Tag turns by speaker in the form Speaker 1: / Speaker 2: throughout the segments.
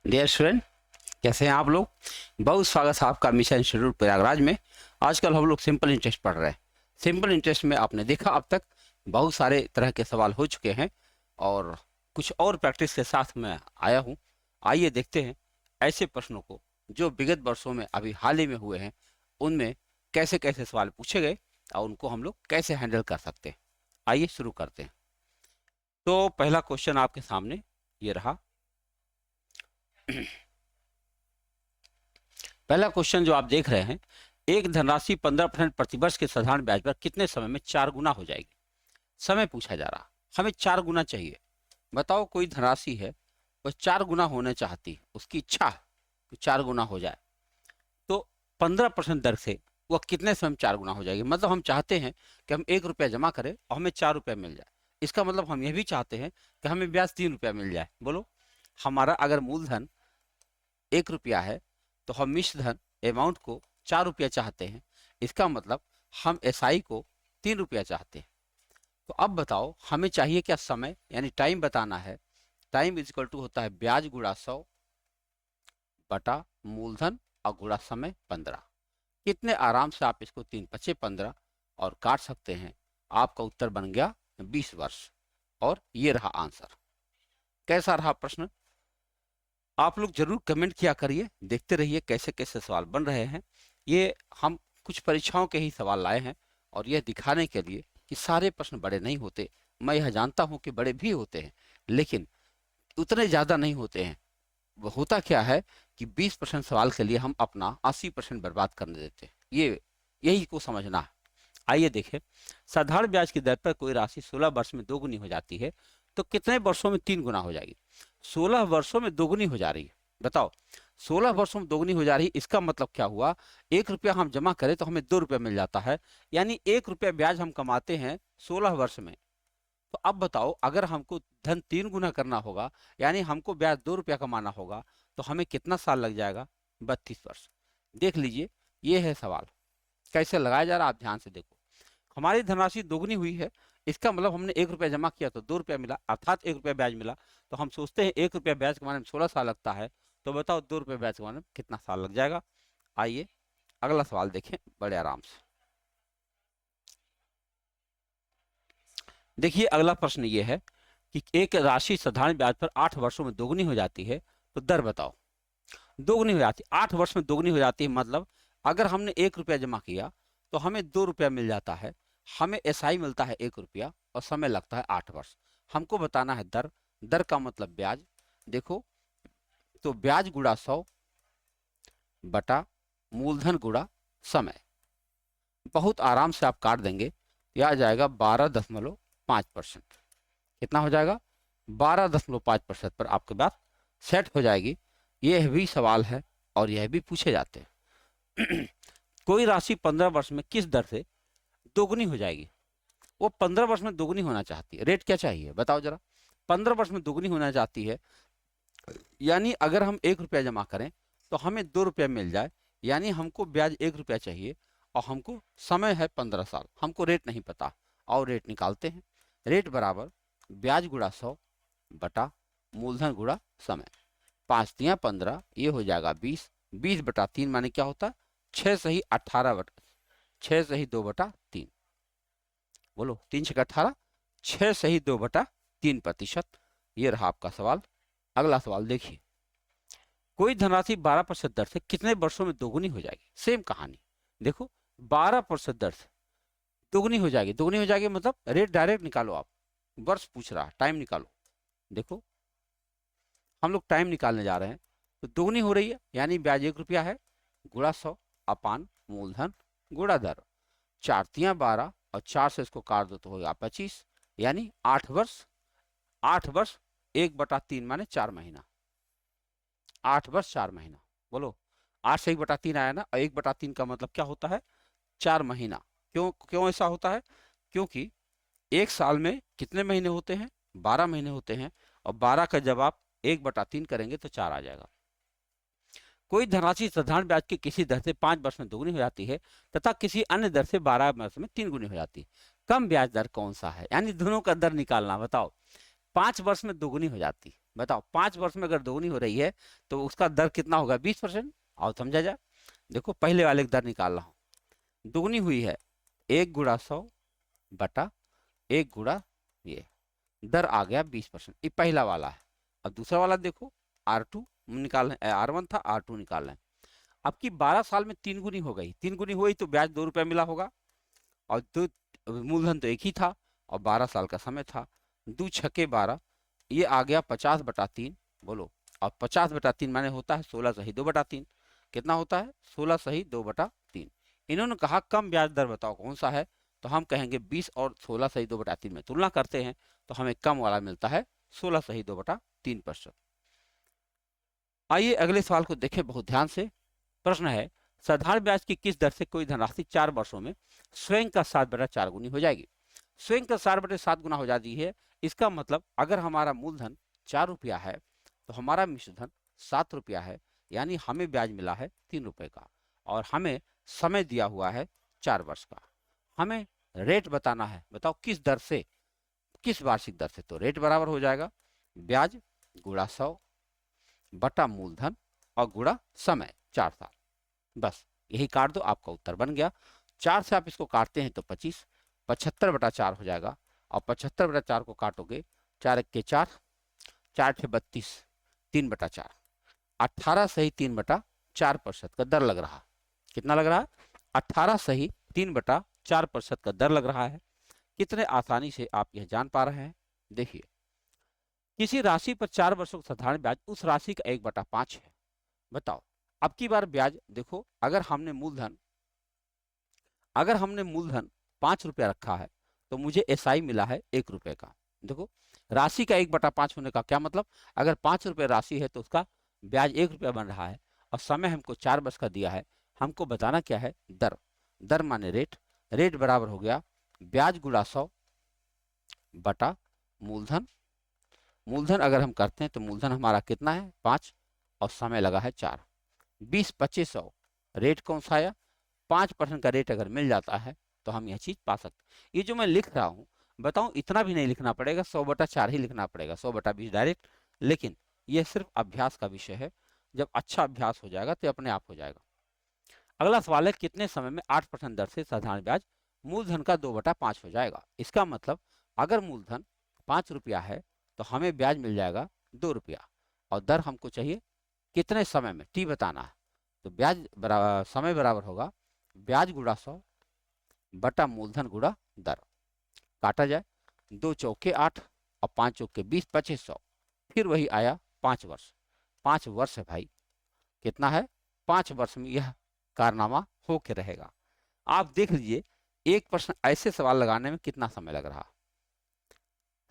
Speaker 1: Dear student, कैसे हैं आप लोग। बहुत स्वागत है आपका मिशन इंस्टीट्यूट प्रयागराज में। आजकल हम लोग सिंपल इंटरेस्ट पढ़ रहे हैं। सिंपल इंटरेस्ट में आपने देखा अब तक बहुत सारे तरह के सवाल हो चुके हैं और कुछ और प्रैक्टिस के साथ मैं आया हूं। आइए देखते हैं ऐसे प्रश्नों को जो विगत वर्षों में अभी हाल ही में हुए हैं, उनमें कैसे कैसे सवाल पूछे गए और उनको हम लोग कैसे हैंडल कर सकते हैं। आइए शुरू करते हैं। तो पहला क्वेश्चन आपके सामने ये रहा। पहला क्वेश्चन जो आप देख रहे हैं, एक धनराशि 15% प्रतिवर्ष के साधारण ब्याज पर कितने समय में 4 गुना हो जाएगी। समय पूछा जा रहा, हमें 4 गुना चाहिए। बताओ, कोई धनराशि है वह 4 गुना होने चाहती है, उसकी इच्छा है कि 4 गुना हो जाए, तो 15% दर से वह कितने समय में 4 गुना हो जाएगी। मतलब हम चाहते हैं कि हम 1 रुपया जमा करें और हमें 4 रुपया मिल जाए। इसका मतलब हम यह भी चाहते हैं कि हमें ब्याज 3 रुपया मिल जाए। बोलो, हमारा अगर मूलधन 1 रुपया है तो हम मिश्र धन अमाउंट को 4 रुपया चाहते हैं। इसका मतलब हम एसआई को 3 रुपया चाहते हैं। तो अब बताओ, हमें चाहिए क्या, समय यानी टाइम बताना है। टाइम इज इक्वल टू होता है ब्याज गुणा 100 बटा मूलधन और गुणा समय 15। कितने आराम से आप इसको 3 पचे 15 और काट सकते हैं। आपका उत्तर बन गया 20 वर्ष। और ये रहा आंसर। कैसा रहा प्रश्न, आप लोग जरूर कमेंट किया करिए। देखते रहिए कैसे कैसे सवाल बन रहे हैं। ये हम कुछ परीक्षाओं के ही सवाल लाए हैं और यह दिखाने के लिए कि सारे प्रश्न बड़े नहीं होते। मैं यह जानता हूं कि बड़े भी होते हैं, लेकिन उतने ज़्यादा नहीं होते हैं। वो होता क्या है कि 20% सवाल के लिए हम अपना 80% बर्बाद करने देते हैं। यही को समझना है। आइए देखें, साधारण ब्याज की दर पर कोई राशि 16 वर्ष में दोगुनी हो जाती है तो कितने वर्षों में 3 गुना हो जाएगी। 16 वर्षों में दोगुनी हो जा रही है। बताओ, 16 वर्षों में दोगुनी हो जा रही है, इसका मतलब क्या हुआ। 1 रुपया हम जमा करें तो हमें 2 रुपया मिल जाता है, यानी 1 रुपया ब्याज हम कमाते हैं 16 वर्ष में। तो अब बताओ, अगर हमको धन 3 गुना करना होगा, यानी हमको ब्याज 2 रुपया कमाना होगा, तो हमें कितना साल लग जाएगा। 32 वर्ष। देख लीजिए, ये है सवाल कैसे लगाया जा रहा है। आप ध्यान से देखो, हमारी धनराशि दोगुनी हुई है। इसका मतलब हमने 1 रुपया जमा किया तो 2 रुपया मिला, अर्थात 1 रुपया ब्याज मिला। तो हम सोचते हैं 1 रुपया ब्याज कमाने में 16 साल लगता है, तो बताओ 2 रुपया ब्याज कमाने में कितना साल लग जाएगा। आइए अगला सवाल देखें बड़े आराम से। देखिए, अगला प्रश्न ये है कि एक राशि साधारण ब्याज पर 8 वर्षों में दोगुनी हो जाती है, तो दर बताओ। दोगुनी हो जाती है, 8 वर्ष में दोगुनी हो जाती है, मतलब अगर हमने 1 रुपया जमा किया तो हमें 2 रुपया मिल जाता है। हमें एसआई मिलता है 1 रुपया और समय लगता है 8 वर्ष। हमको बताना है दर। दर का मतलब ब्याज। देखो, तो ब्याज गुणा 100 बटा मूलधन गुणा समय। बहुत आराम से आप काट देंगे, यह आ जाएगा 12.5%। कितना हो जाएगा, 12.5% पर आपकी बात सेट हो जाएगी। यह भी सवाल है और यह भी पूछे जाते हैं। कोई राशि 15 वर्ष में किस दर से दोगुनी हो जाएगी। वो 15 वर्ष में दोगुनी होना चाहती है। रेट क्या चाहिए बताओ जरा। 15 वर्ष में दोगुनी होना चाहती है, यानी अगर हम 1 रुपया जमा करें तो हमें 2 रुपया मिल जाए, यानी हमको ब्याज 1 रुपया चाहिए और हमको समय है 15 साल। हमको रेट नहीं पता और रेट निकालते हैं। रेट बराबर ब्याज गुणा 100 बटा मूलधन गुणा समय। 5 तियां 15, ये हो जाएगा 20। 20 बटा 3 माने क्या होता है, 6 सही 18 बटा 6 सही 2 बटा 3। बोलो, 3 6 18, 6 सही 2 बटा 3%। ये रहा आपका सवाल। अगला सवाल देखिए, कोई धनराशि 12% दर से कितने वर्षों में दोगुनी हो जाएगी। सेम कहानी। देखो, 12% दर से दोगुनी हो जाएगी। दोगुनी हो जाएगी मतलब रेट डायरेक्ट निकालो आप। वर्ष पूछ रहा, टाइम निकालो। देखो, हम लोग टाइम निकालने जा रहे हैं, तो दोगुनी हो रही है, यानी ब्याज 1 रुपया है, गुणा 100 अपान मूलधन गुणा दर। 4 तियां 12 और 4 से इसको काट दो तो होगा 25, यानी 8 वर्ष। 8 वर्ष 1/3 माने 4 महीना। 8 वर्ष 4 महीना। बोलो, 8 से 1/3 आया ना, और 1/3 का मतलब क्या होता है, 4 महीना। क्यों क्यों ऐसा होता है, क्योंकि एक साल में कितने महीने होते हैं, 12 महीने होते हैं, और 12 का जब आप 1/3 करेंगे तो 4 आ जाएगा। कोई धनराशि साधारण ब्याज की किसी दर से 5 वर्ष में दोगुनी हो जाती है तथा किसी अन्य दर से 12 वर्ष में 3 गुनी हो जाती है। कम ब्याज दर कौन सा है, यानी दोनों का दर निकालना। बताओ, 5 वर्ष में दोगुनी हो जाती है, बताओ 5 वर्ष में अगर दोगुनी हो रही है तो उसका दर कितना होगा? 20%। और समझा जाए, देखो पहले वाले का दर निकाल रहा हूं। दुगनी हुई है 1 गुणा 100 बटा 1 गुणा ये, दर आ गया 20%। ये पहला वाला है। अब दूसरा वाला देखो, R2 निकाल रहे हैं, R1 था, R2 निकाल रहे हैं। अब की 12 साल में 3 गुनी हो गई, 3 गुनी हुई तो ब्याज 2 रुपया मिला होगा, और दो मूलधन तो एक ही था और 12 साल का समय था। 2 छक्के 12, ये आ गया 50/3। बोलो, और 50/3 माने होता है 16 सही 2/3। कितना होता है? 16 सही 2/3। इन्होंने कहा कम ब्याज दर बताओ कौन सा है, तो हम कहेंगे 20 और 16 सही 2/3 में तुलना करते हैं तो हमें कम वाला मिलता है 16 सही 2/3%। आइए अगले सवाल को देखें बहुत ध्यान से। प्रश्न है, साधारण ब्याज की किस दर से कोई धनराशि 4 वर्षों में स्वयं का 7/4 गुनी हो जाएगी? स्वयं का 7/7 गुना हो जाती है। इसका मतलब अगर हमारा मूलधन 4 रुपया है तो हमारा मिश्र धन 7 रुपया है, यानी हमें ब्याज मिला है 3 रुपए का, और हमें समय दिया हुआ है 4 वर्ष का। हमें रेट बताना है, बताओ किस दर से, किस वार्षिक दर से। तो रेट बराबर हो जाएगा ब्याज गुणा 100 बटा मूलधन और गुणा समय 4 साल। बस यही काट दो, आपका उत्तर बन गया। 4 से आप इसको काटते हैं तो 25, 75/4 हो जाएगा, और 75/4 को काटोगे 4 1 के 4, 4 6 32, 3/4, 18 सही 3/4% का दर लग रहा। कितना लग रहा है? 18 सही 3/4% का दर लग रहा है। कितने आसानी से आप यह जान पा रहे हैं। देखिए, किसी राशि पर 4 वर्षों का साधारण ब्याज उस राशि का 1/5 है। बताओ, अब की बार ब्याज देखो, अगर हमने मूलधन 5 रुपया रखा है तो मुझे एसआई मिला है 1 रुपए का। देखो, राशि का 1/5 होने का क्या मतलब, अगर 5 रुपये राशि है तो उसका ब्याज 1 रुपया बन रहा है, और समय हमको 4 वर्ष का दिया है। हमको बताना क्या है? दर। दर माने रेट। रेट बराबर हो गया ब्याज गुणा 100 बटा मूलधन। मूलधन अगर हम करते हैं तो मूलधन हमारा कितना है? 5, और समय लगा है 4। 20 25 100, रेट कौन सा आया? 5% का रेट अगर मिल जाता है तो हम यह चीज पा सकते। ये जो मैं लिख रहा हूँ, बताऊं इतना भी नहीं लिखना पड़ेगा, 100/4 ही लिखना पड़ेगा, 100/20 डायरेक्ट। लेकिन यह सिर्फ अभ्यास का विषय है, जब अच्छा अभ्यास हो जाएगा तो अपने आप हो जाएगा। अगला सवाल है, कितने समय में 8% दर से साधारण ब्याज मूलधन का 2/5 हो जाएगा? इसका मतलब अगर मूलधन 5 रुपया है तो हमें ब्याज मिल जाएगा 2 रुपया, और दर हमको चाहिए कितने समय में, टी बताना है। तो ब्याज बराबर समय बराबर होगा ब्याज गुणा 100 बटा मूलधन गुणा दर। काटा जाए, 2 चौके 8 और 5 चौके 20, 2500, फिर वही आया 5 वर्ष। 5 वर्ष है भाई, कितना है? 5 वर्ष में यह कारनामा होके रहेगा। आप देख लीजिए, एक प्रश्न ऐसे सवाल लगाने में कितना समय लग रहा।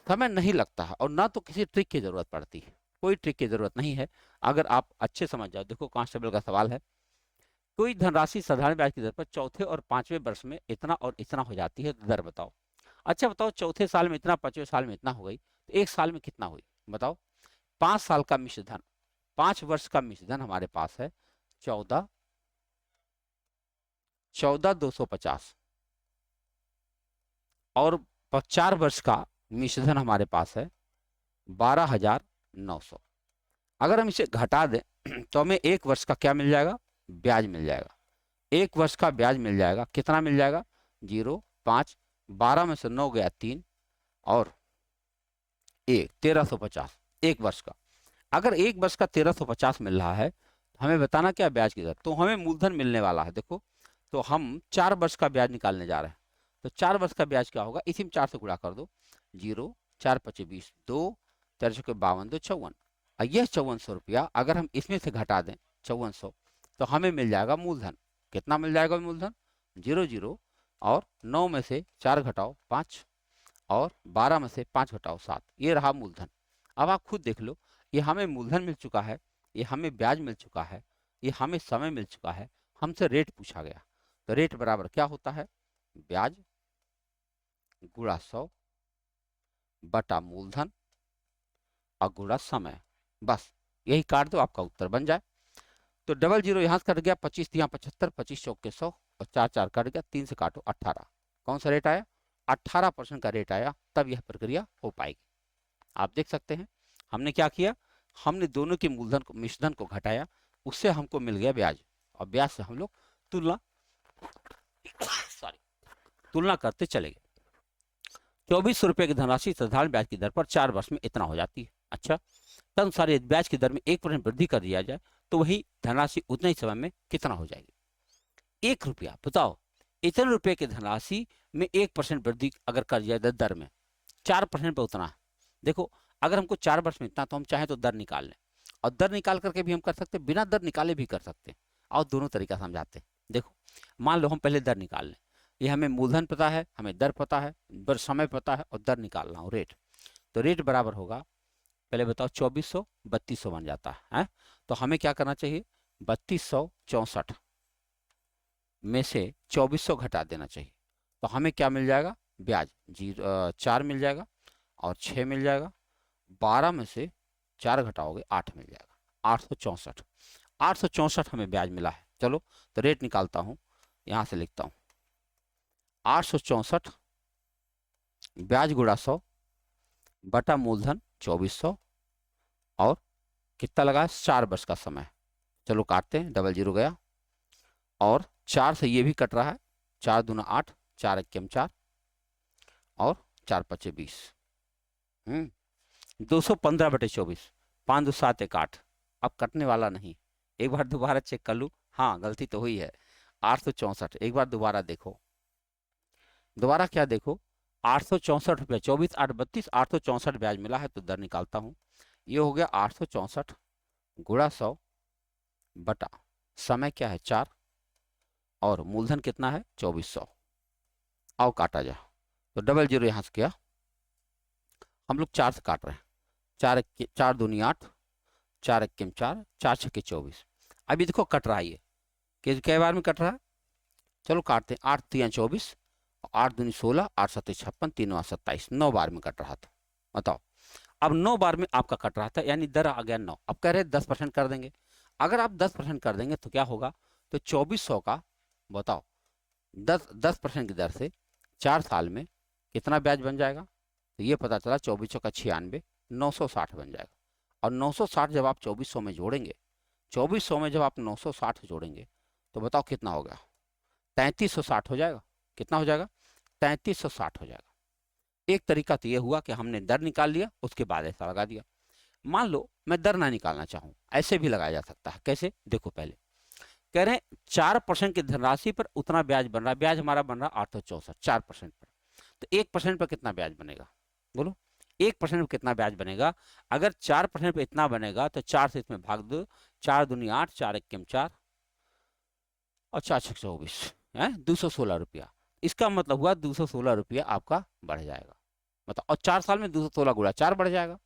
Speaker 1: समय नहीं लगता है, और ना तो किसी ट्रिक की जरूरत पड़ती है, कोई ट्रिक की जरूरत नहीं है अगर आप अच्छे समझ जाओ। देखो, कांस्टेबल का सवाल है, कोई धनराशि साधारण ब्याज की दर पर चौथे और 5वें वर्ष में इतना और इतना हो जाती है, दर बताओ। अच्छा बताओ, चौथे साल में इतना, 5वें साल में इतना हो गई, तो एक साल में कितना हुई बताओ? 5 साल का मिश्र धन, 5 वर्ष का मिश्र धन हमारे पास है 14,250, और 4 वर्ष का मिश्र धन हमारे पास है 12,900। अगर हम इसे घटा दें तो हमें एक वर्ष का क्या मिल जाएगा? ब्याज मिल जाएगा। एक वर्ष का ब्याज मिल जाएगा, कितना मिल जाएगा? 0 5, 12 में से 9 गया 3, और 1350 एक वर्ष का। अगर एक वर्ष का 1350 मिल रहा है, हमें बताना क्या ब्याज की दर। तो हमें मूलधन मिलने वाला है। देखो, तो हम 4 वर्ष का ब्याज निकालने जा रहे हैं, तो 4 वर्ष का ब्याज क्या होगा? इसी में 4 से गुणा कर दो। 0 4 5 20, 2 4 52 2 54, और यह 5400 रुपया अगर हम इसमें से घटा दें 5400, तो हमें मिल जाएगा मूलधन। कितना मिल जाएगा मूलधन? 0 0, और 9 में से 4 घटाओ 5, और 12 में से 5 घटाओ 7, ये रहा मूलधन। अब आप खुद देख लो, ये हमें मूलधन मिल चुका है, ये हमें ब्याज मिल चुका है, ये हमें समय मिल चुका है, हमसे रेट पूछा गया। तो रेट बराबर क्या होता है? ब्याज गुणा 100 बटा मूलधन और गुणा समय। बस यही काट दो, आपका उत्तर बन जाए। तो डबल 0 यहाँ से कट गया, 25 यहाँ 75, 25 चौके 100, और 4 4 कट गया, 3 से काटो 18। कौन सा रेट आया? 18% का रेट आया, तब यह प्रक्रिया हो पाएगी। आप देख सकते हैं हमने क्या किया, हमने दोनों के मूलधन को, मिश्रधन को घटाया, उससे हमको मिल गया ब्याज, और ब्याज से हम लोग तुलना सॉरी तुलना करते चले गए। 2400 रुपये की धनराशि साधारण ब्याज की दर पर 4 वर्ष में इतना हो जाती है। अच्छा, तदनुसार यदि ब्याज की दर में 1% वृद्धि कर दिया जाए तो वही धनराशि उतने ही समय में कितना हो जाएगी। 1 रुपया, बताओ इतने रुपए की धनराशि में 1% वृद्धि अगर कर दिया जाए दर में, 4% पर उतना है। देखो अगर हमको 4 वर्ष में इतना, तो हम चाहें तो दर निकाल लें, और दर निकाल करके भी हम कर सकते हैं, बिना दर निकाले भी कर सकते हैं। और दोनों तरीका समझाते हैं। देखो मान लो हम पहले दर निकाल लें, ये हमें मूलधन पता है, हमें दर पता है, समय पता है, और दर निकालना हो रेट। तो रेट बराबर होगा, पहले बताओ 2400 3200 बन जाता है। तो हमें क्या करना चाहिए, 3264 में से 2400 घटा देना चाहिए। तो हमें क्या मिल जाएगा, ब्याज 4 मिल जाएगा और 6 मिल जाएगा। 12 में से 4 घटाओगे 8 मिल जाएगा, 864। 864 हमें ब्याज मिला है। चलो तो रेट निकालता हूँ, यहाँ से लिखता हूँ 864 ब्याज गुणा 100 बटा मूलधन 2400, और कितना लगा, 4 वर्ष का समय। चलो काटते हैं, डबल जीरो गया, और 4 से ये भी कट रहा है, 4 दूना 8, 4 एकम 4, और 4 पचे 20, 215 बटे 24, 5 2 7 1 8। अब कटने वाला नहीं, एक बार दोबारा चेक कर लूँ, हाँ गलती तो हुई है, 864। एक बार दोबारा देखो, दोबारा क्या देखो, 864 रुपया, 24 8 32, 864 ब्याज मिला है। तो दर निकालता हूँ, ये हो गया 864 गुणा 100 बटा समय क्या है 4, और मूलधन कितना है 2400। आओ काटा जा, तो डबल जीरो यहाँ से किया, हम लोग 4 से काट रहे हैं, 4 दूनी 8, 4 एकम 4, 4 छक्के 24। अभी देखो कट रहा है, ये कै बार में कट रहा है, चलो काटते हैं। 8 3 24, 8 दूनी 16, 8 7 56, 3 9 27, 9 बार में कट रहा था। बताओ अब 9 बार में आपका कट रहा था, यानी दर आ गया 9। अब कह रहे 10% कर देंगे, अगर आप 10% कर देंगे तो क्या होगा, तो 2400 का बताओ 10% की दर से 4 साल में कितना ब्याज बन जाएगा। तो ये पता चला 2400 का 96, 960 बन जाएगा। और 960 जब आप 2400 में जोड़ेंगे, 2400 में जब आप 960 जोड़ेंगे तो बताओ कितना हो गया, 3360 हो जाएगा। कितना हो जाएगा, 3360 हो जाएगा। एक तरीका तो ये हुआ कि हमने दर निकाल लिया, उसके बाद ऐसा लगा दिया। मान लो मैं दर ना निकालना चाहूँ, ऐसे भी लगाया जा सकता है। कैसे, देखो पहले कह रहे हैं 4% की धनराशि पर उतना ब्याज बन रहा है, ब्याज हमारा बन रहा है 864, 4% पर। तो 1% पर कितना ब्याज बनेगा, बोलो 1% पर कितना ब्याज बनेगा। अगर 4% पर इतना बनेगा तो 4 से इसमें भाग दो, 4 दूनी 8, 4 एकम 4, और 4 छक्के 24 है 216 रुपया। इसका मतलब हुआ 216 रुपया आपका बढ़ जाएगा, मतलब। और 4 साल में 216 गुणा 4 बढ़ जाएगा।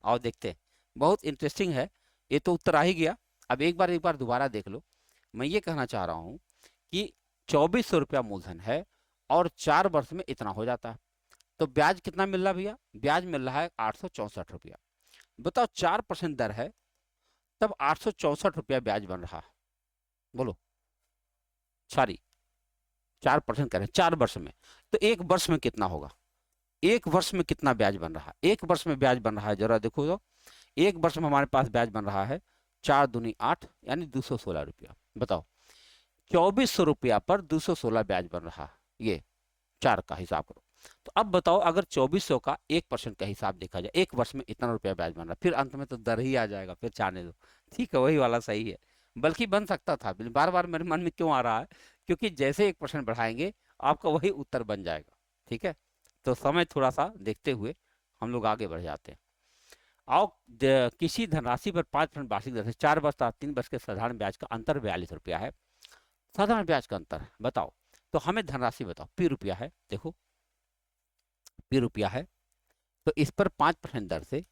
Speaker 1: और देखते हैं, बहुत इंटरेस्टिंग है। ये तो उत्तर आ ही गया। अब एक बार दोबारा देख लो। मैं ये कहना चाह रहा हूँ कि 2400 रुपया मूलधन है और 4 वर्ष में इतना हो जाता है, तो ब्याज कितना मिल रहा भैया, ब्याज मिल रहा है 864 रुपया। बताओ 4% दर है, तब 864 रुपया ब्याज बन रहा है। बोलो, सॉरी 4% करें 4 वर्ष में, तो 1 वर्ष में कितना होगा, 1 वर्ष में कितना ब्याज बन रहा है। 1 वर्ष में ब्याज बन रहा है, जरा देखो तो 1 वर्ष में हमारे पास ब्याज बन रहा है 4 दूनी 8, यानी 216 रुपया। बताओ 2400 रुपया पर 216 ब्याज बन रहा है, ये 4 का हिसाब करो। तो अब बताओ अगर 2400 का 1% का हिसाब देखा जाए, 1 वर्ष में इतना रुपया ब्याज बन रहा है, फिर अंत में तो दर ही आ जाएगा, फिर जाने दो। ठीक है, वही वाला सही है, बल्कि बन सकता था। बार बार मेरे मन में क्यों आ रहा है, क्योंकि जैसे 1% बढ़ाएंगे आपका वही उत्तर बन जाएगा। ठीक है, तो समय थोड़ा सा देखते हुए हम लोग आगे बढ़ जाते हैं। आओ किसी धनराशि पर 5% वार्षिक दर से 4 वर्ष तथा 3 वर्ष के साधारण ब्याज का अंतर 42 रुपया है। साधारण ब्याज का अंतर बताओ, तो हमें धनराशि बताओ, पी रुपया है, देखो पी रुपया है, तो इस पर 5% दर से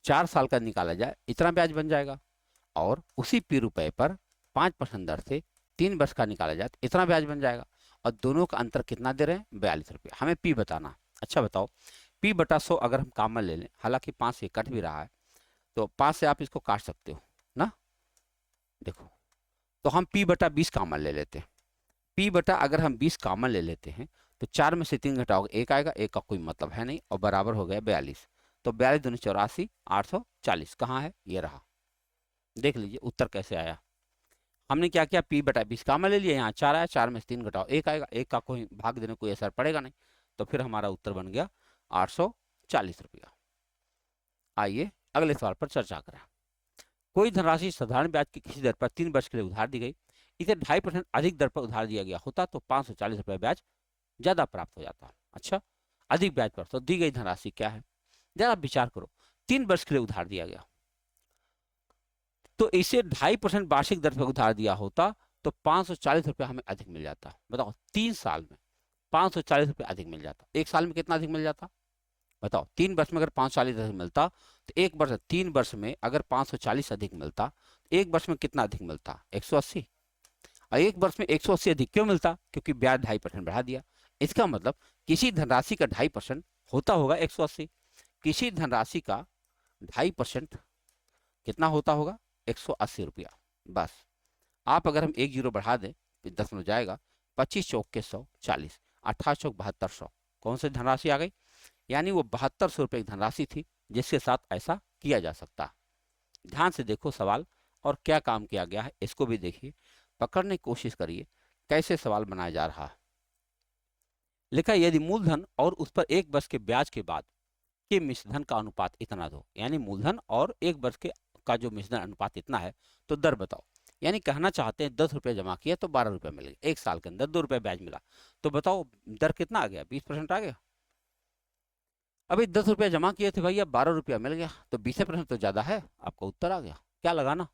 Speaker 1: 4 साल का निकाला जाए, इतना ब्याज बन जाएगा। और उसी पी रुपये पर 5% दर से 3 वर्ष का निकाला जाए तो इतना ब्याज बन जाएगा। और दोनों का अंतर कितना दे रहे हैं, 42 रुपया। हमें पी बताना। अच्छा बताओ, पी बटा 100 अगर हम कॉमन ले लें, हालांकि 5 से कट भी रहा है, तो 5 से आप इसको काट सकते हो ना। देखो तो हम पी बटा 20 कॉमन ले लेते हैं। पी बटा अगर हम 20 कॉमन ले लेते हैं तो 4 में से 3 घटाओगे 1 आएगा, 1 का कोई मतलब है नहीं, और बराबर हो गया 42। तो 42 दूनी 84, 840 कहाँ है, ये रहा। देख लीजिए उत्तर कैसे आया। हमने क्या किया, p बटा 20 कामा ले लिया, यहाँ 4 आया, 4 में से 3 घटाओ 1 आएगा, 1 का कोई भाग देने कोई असर पड़ेगा नहीं, तो फिर हमारा उत्तर बन गया 840 रुपया। आइए अगले सवाल पर चर्चा करें। कोई धनराशि साधारण ब्याज की किसी दर पर 3 वर्ष के लिए उधार दी गई, इसे 2.5% अधिक दर पर उधार दिया गया होता तो 540 रुपया ब्याज ज्यादा प्राप्त हो जाता। अच्छा, अधिक ब्याज पर तो दी गई धनराशि क्या है, जरा विचार करो। 3 वर्ष के लिए उधार दिया गया, तो इसे 2.5% वार्षिक दर पर उधार दिया होता तो 540 रुपया हमें अधिक मिल जाता। बताओ 3 साल में 540 रुपया अधिक मिल जाता, 1 साल में कितना अधिक मिल जाता बताओ। 3 वर्ष में अगर 540 अधिक मिलता तो 1 वर्ष 3 वर्ष में अगर 540 अधिक मिलता, 1 वर्ष में कितना अधिक मिलता, 180। और 1 वर्ष में 180 अधिक क्यों मिलता, क्योंकि ब्याज 2.5% बढ़ा दिया। इसका मतलब किसी धनराशि का 2.5% होता होगा 180, किसी धनराशि का 2.5% कितना होता होगा 180 रुपया। बस आप अगर हम 1 जीरो बढ़ा दें तो 10 में जाएगा, 25 चौक के 100 40, 28 चौक 7200, कौन सी धनराशि आ गई, यानी वो 7200 रुपये की धनराशि थी जिसके साथ ऐसा किया जा सकता। ध्यान से देखो सवाल और क्या काम किया गया है इसको भी देखिए, पकड़ने की कोशिश करिए कैसे सवाल बनाया जा रहा है। लिखा यदि मूलधन और उस पर 1 वर्ष के ब्याज के बाद के मिश्रधन का अनुपात इतना दो, यानी मूलधन और 1 वर्ष के का जो मिश्रधन अनुपात इतना है तो दर बताओ। यानी कहना चाहते हैं 10 रुपये जमा किया तो 12 रुपये मिल गए, 1 साल के अंदर 2 रुपये ब्याज मिला, तो बताओ दर कितना आ गया, 20% आ गया। अभी 10 रुपया जमा किए थे भैया, 12 रुपया मिल गया, तो 20% तो ज्यादा है, आपका उत्तर आ गया। क्या लगाना,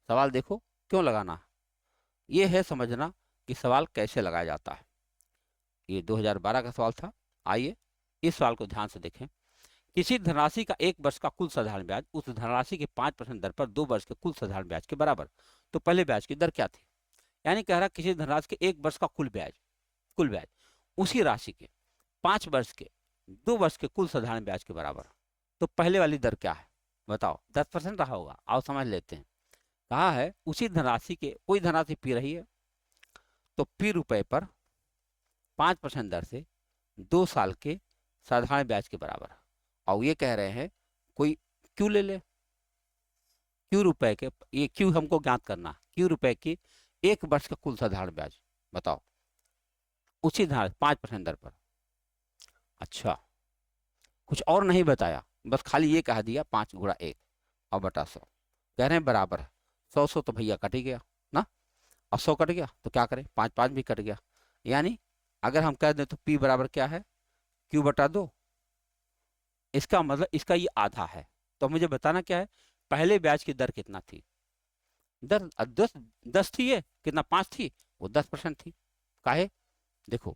Speaker 1: सवाल देखो क्यों लगाना, ये है समझना कि सवाल कैसे लगाया जाता है। ये 2012 का सवाल था। आइए इस सवाल को ध्यान से देखें। किसी धनराशि का 1 वर्ष का कुल साधारण ब्याज उस धनराशि के 5% दर पर 2 वर्ष के कुल साधारण ब्याज के बराबर, तो पहले ब्याज की दर क्या थी, यानी कह रहा किसी धनराशि के 1 वर्ष का कुल ब्याज उसी राशि के 5 वर्ष के 2 वर्ष के कुल साधारण ब्याज के बराबर, तो पहले वाली दर क्या है बताओ, 10% रहा होगा, आओ समझ लेते हैं। कहा है उसी धनराशि के, कोई धनराशि पी रही है तो पी रुपए पर 5% दर से 2 साल के साधारण ब्याज के बराबर, और ये कह रहे हैं कोई क्यू ले ले, क्यू रुपए के, ये क्यू हमको ज्ञात करना, क्यू रुपए की 1 वर्ष का कुल साधारण ब्याज बताओ उसी धन 5% दर पर। अच्छा, कुछ और नहीं बताया, बस खाली ये कह दिया 5 गुणा 1 और बटा 100, कह रहे हैं बराबर है। 100 तो भैया कट ही गया ना, और 100 कट गया तो क्या करें, 5 5 भी कट गया, यानी अगर हम कह दें तो P बराबर क्या है, Q बटा 2, इसका मतलब इसका ये आधा है। तो मुझे बताना क्या है, पहले ब्याज की दर कितना थी, दर 10 थी, ये कितना 5 थी, वो 10% थी। काहे, देखो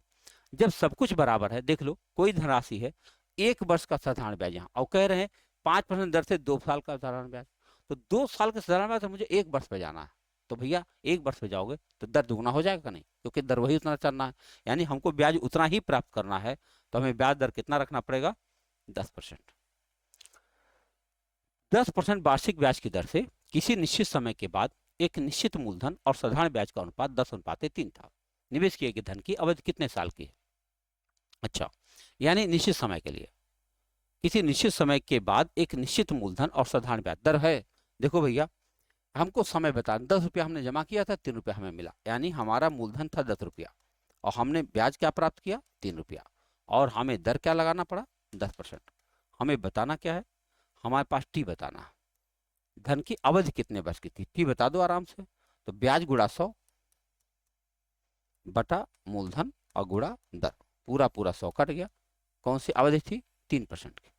Speaker 1: जब सब कुछ बराबर है, देख लो कोई धनराशि है 1 वर्ष का साधारण ब्याज यहाँ, और कह रहे हैं 5% दर से 2 साल का साधारण ब्याज, तो 2 साल का साधारण ब्याज मुझे 1 वर्ष पे जाना है, तो भैया 1 वर्ष पे जाओगे तो दर दुगना हो जाएगा नहीं, क्योंकि दर वही उतना चलना है, यानी हमको ब्याज उतना ही प्राप्त करना है, तो हमें ब्याज दर कितना रखना पड़ेगा, 10%। 10% वार्षिक ब्याज की दर से किसी निश्चित समय के बाद एक निश्चित मूलधन और साधारण ब्याज का अनुपात 10:3 था। निवेश किए गए धन की अवधि कितने साल की है, अच्छा यानी निश्चित समय के लिए, किसी निश्चित समय के बाद एक निश्चित मूलधन और साधारण ब्याज दर है। देखो भैया हमको समय बता, 10 रुपया हमने जमा किया था, 3 रुपया हमें मिला, यानी हमारा मूलधन था 10 रुपया और हमने ब्याज क्या प्राप्त किया 3 रुपया, और हमें दर क्या लगाना पड़ा 10%। हमें बताना क्या है, हमारे पास टी बताना है, धन की अवधि कितने वर्ष की थी, टी बता दो आराम से, तो ब्याज गुणा 100 बटा मूलधन और गुणा दर, पूरा 100 कट गया, कौन सी अवधि थी 3% की।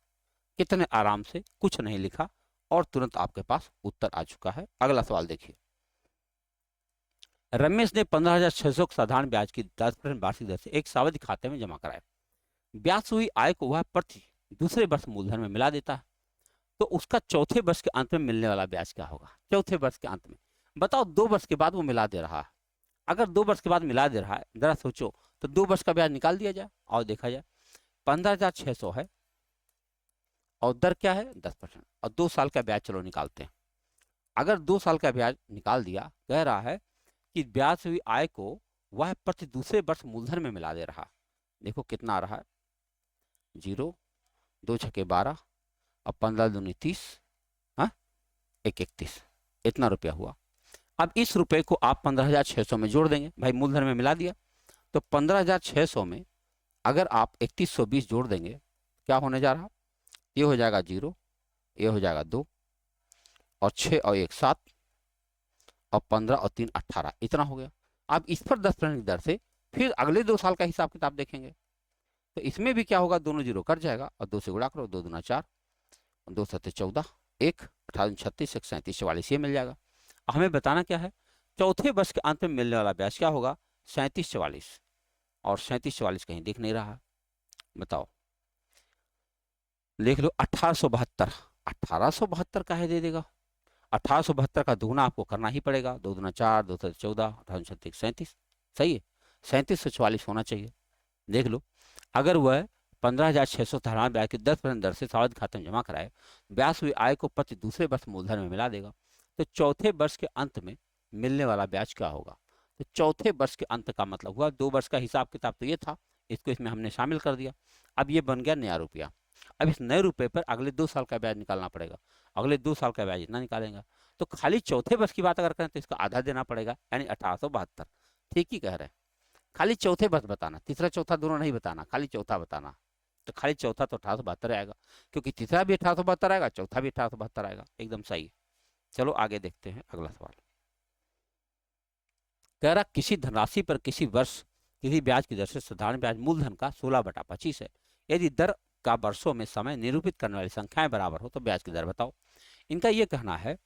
Speaker 1: कितने आराम से, कुछ नहीं लिखा और तुरंत आपके पास उत्तर आ चुका है। अगला सवाल देखिए, रमेश ने 15,600 साधारण ब्याज की 10% वार्षिक दर से एक सावधि खाते में जमा कराया, ब्याज से हुई आय को वह प्रति दूसरे वर्ष मूलधन में मिला देता है, तो उसका चौथे वर्ष के अंत में मिलने वाला ब्याज क्या होगा, चौथे वर्ष के अंत में बताओ, 2 वर्ष के बाद वो मिला दे रहा है, अगर 2 वर्ष के बाद मिला दे रहा है, जरा सोचो, तो 2 वर्ष का ब्याज निकाल दिया जाए और देखा जाए 15,600 है और दर क्या है 10%, और 2 साल का ब्याज चलो निकालते हैं। अगर 2 साल का ब्याज निकाल दिया, कह रहा है कि ब्याज से हुई आय को वह प्रति दूसरे वर्ष मूलधन में मिला दे रहा, देखो कितना आ रहा है 0, 2 छक्के 12, अब 15 दूनी 30, हाँ 131, इतना रुपया हुआ। अब इस रुपए को आप 15,600 में जोड़ देंगे, भाई मूलधन में मिला दिया। तो 15,600 में अगर आप 3120 जोड़ देंगे, क्या होने जा रहा, ये हो जाएगा 0, ये हो जाएगा 2, और 6 और 1 7, और 15 और 3 18, इतना हो गया। अब इस पर 10% की दर से फिर अगले 2 साल का हिसाब किताब देखेंगे। तो इसमें भी क्या होगा, दोनों जीरो कट जाएगा और 2 से गुणा करो, 2 दूना 4, 2 सत्ते 14, 1 18 36, 1 37 44, ये मिल जाएगा। हमें बताना क्या है, चौथे वर्ष के अंत में मिलने वाला ब्याज क्या होगा, 37 44, और 37 44 कहीं दिख नहीं रहा, बताओ, लिख लो 1872। 1872 काहे दे देगा, 1872 का दुगुना आपको करना ही पड़ेगा, 2 दूना 4, 2 सत्ते 14, 18 36 37, सही है, 37 से 44 होना चाहिए। देख लो, अगर वह 15,600 साधारण ब्याज की 10% दर से सावधि खाते में जमा कराए, ब्याज हुई आय को प्रति दूसरे वर्ष मूलधन में मिला देगा, तो चौथे वर्ष के अंत में मिलने वाला ब्याज क्या होगा। तो चौथे वर्ष के अंत का मतलब हुआ 2 वर्ष का हिसाब किताब तो ये था, इसको इसमें हमने शामिल कर दिया। अब ये बन गया नया रुपया। अब इस नए रुपये पर अगले 2 साल का ब्याज निकालना पड़ेगा, अगले 2 साल का ब्याज इतना निकालेंगे। तो खाली चौथे वर्ष की बात अगर करें तो इसका आधा देना पड़ेगा, यानी 1872। ठीक ही कह रहे हैं, खाली चौथे वर्ष बताना, तीसरा चौथा दोनों नहीं बताना, खाली चौथा बताना। तो खाली चौथा तो 1872 आएगा, क्योंकि तीसरा भी 1872 आएगा, चौथा भी 1872 आएगा, एकदम सही है। चलो आगे देखते हैं अगला सवाल। कह रहा किसी धनराशि पर किसी वर्ष किसी ब्याज की दर से साधारण ब्याज मूलधन का 16/25 है। यदि दर का वर्षों में समय निरूपित करने वाली संख्याएं बराबर हो तो ब्याज की दर बताओ। इनका यह कहना है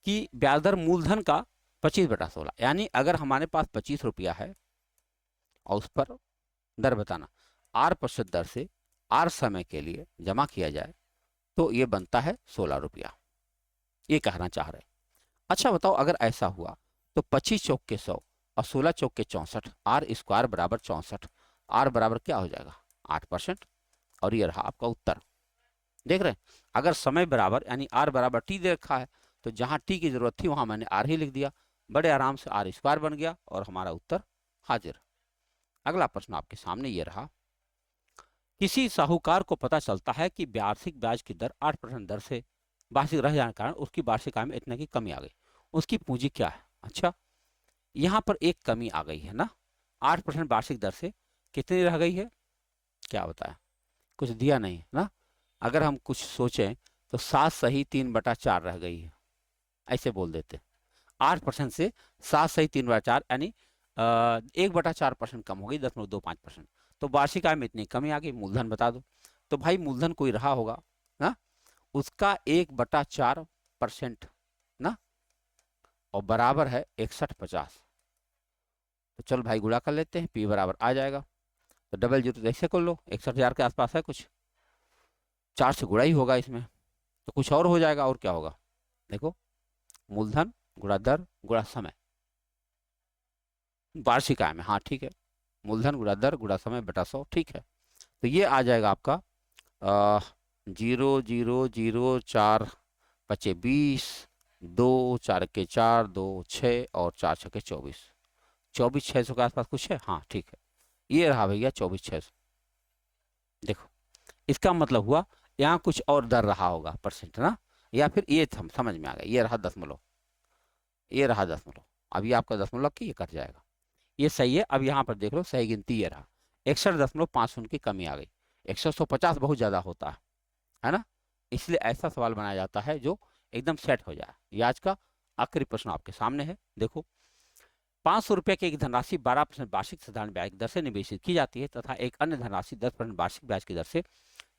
Speaker 1: कि ब्याज दर मूलधन का 25/16, यानी अगर हमारे पास 25 रुपया है और उस पर दर बताना 8% दर से 8 समय के लिए जमा किया जाए तो ये बनता है 16 रुपया, ये कहना चाह रहे। अच्छा बताओ, अगर ऐसा हुआ तो 25 चौक के 100 और 16 चौक के 64, आर स्क्वायर बराबर 64, आर बराबर क्या हो जाएगा 8%, और ये रहा आपका उत्तर। देख रहे हैं, अगर समय बराबर यानी आर बराबर टी दे रखा है तो जहां टी की जरूरत थी वहां मैंने आर ही लिख दिया, बड़े आराम से आर स्क्वायर बन गया और हमारा उत्तर हाजिर। अगला प्रश्न आपके सामने ये रहा, किसी साहूकार को पता चलता है कि वार्षिक ब्याज की दर 8% दर से वार्षिक रह जाने के कारण उसकी वार्षिक आय में इतने की कमी आ गई, उसकी पूंजी क्या है। अच्छा, यहाँ पर एक कमी आ गई है ना, 8% वार्षिक दर से कितनी रह गई है, क्या बताया, कुछ दिया नहीं ना। अगर हम कुछ सोचें तो 7 सही 3/4 रह गई है, ऐसे बोल देते। 8% से 7 सही 3/4 यानी 1/4% कम हो गई, 0.25%। तो वार्षिक आय में इतनी कमी आ गई, मूलधन बता दो। तो भाई मूलधन कोई रहा होगा ना, उसका 1/4% ना, और बराबर है 6150। तो चल भाई गुणा कर लेते हैं, पी बराबर आ जाएगा। तो डबल जीरो तो ऐसे कर लो, 61,000 के आसपास है कुछ, 4 से गुणा ही होगा इसमें, तो कुछ और हो जाएगा, और क्या होगा देखो, मूलधन गुणा दर गुणा समय, वार्षिक आय में, हाँ ठीक है, मूलधन गुणा दर गुणा समय बटा 100, ठीक है। तो ये आ जाएगा आपका 0,0,0,4 बचे 20, 2 4 के 4, 2 6 और 4 6 के 24, 24,600 के आसपास कुछ है, हाँ ठीक है, ये रहा भैया 24,600। देखो इसका मतलब हुआ यहाँ कुछ और दर रहा होगा परसेंट ना, या फिर ये समझ में आ गया, ये रहा दशमलव, ये रहा दशमलव, अब ये आपका दशमलव की ये कट जाएगा, ये सही है। अब यहाँ पर देख लो सही गिनती ये रहा, 61.50 की कमी आ गई, 150 बहुत ज्यादा होता है ना, इसलिए ऐसा सवाल बनाया जाता है जो एकदम सेट हो जाए। ये आज का आखिरी प्रश्न आपके सामने है, देखो 500 रुपये की एक धनराशि 12% वार्षिक साधारण ब्याज की दर से निवेशित की जाती है तथा एक अन्य धनराशि 10% वार्षिक ब्याज की दर से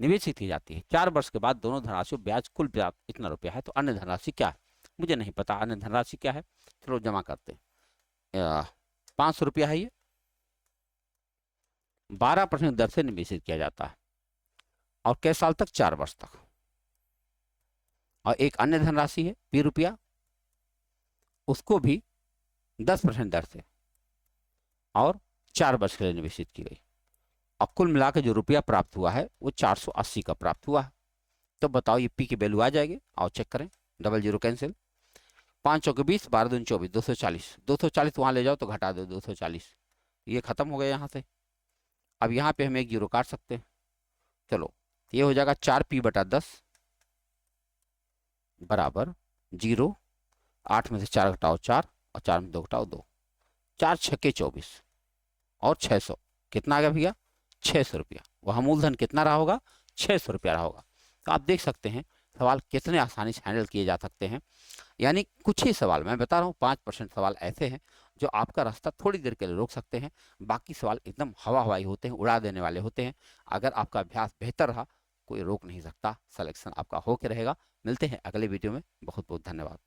Speaker 1: निवेशित की जाती है। 4 वर्ष के बाद दोनों धनराशियों ब्याज कुल ब्याज इतना रुपया है, तो अन्य धनराशि क्या है, मुझे नहीं पता अन्य धनराशि क्या है, चलो जमा करते हैं। 500 रुपया है, ये 12% दर से निवेशित किया जाता है, और कै साल तक, 4 वर्ष तक। और एक अन्य धनराशि है 20 रुपया, उसको भी 10% दर से और 4 वर्ष के लिए निवेशित की गई, और कुल मिलाकर जो रुपया प्राप्त हुआ है वो 480 का प्राप्त हुआ है। तो बताओ ये पी की वैल्यू आ जाएगी, आओ चेक करें, डबल जीरो कैंसिल, 5 चौके 20, 12 दूनी 24, 240, 240 वहां ले जाओ तो घटा दो 240, ये खत्म हो गया यहाँ से। अब यहाँ पे हम एक जीरो काट सकते हैं, चलो ये हो जाएगा 4p/10 बराबर 0, 8 में से 4 घटाओ 4 और 4 में 2 घटाओ 2, 4 छक्के 24 और 600 कितना आ गया भैया 600 रुपया। वह मूलधन कितना रहा होगा 600 रुपया रहा होगा। तो आप देख सकते हैं सवाल कितने आसानी से हैंडल किए जा सकते हैं। यानी कुछ ही सवाल, मैं बता रहा हूँ 5% सवाल ऐसे हैं जो आपका रास्ता थोड़ी देर के लिए रोक सकते हैं। बाकी सवाल एकदम हवा हवाई होते हैं, उड़ा देने वाले होते हैं। अगर आपका अभ्यास बेहतर रहा कोई रोक नहीं सकता, सिलेक्शन आपका होके रहेगा। मिलते हैं अगले वीडियो में, बहुत बहुत धन्यवाद।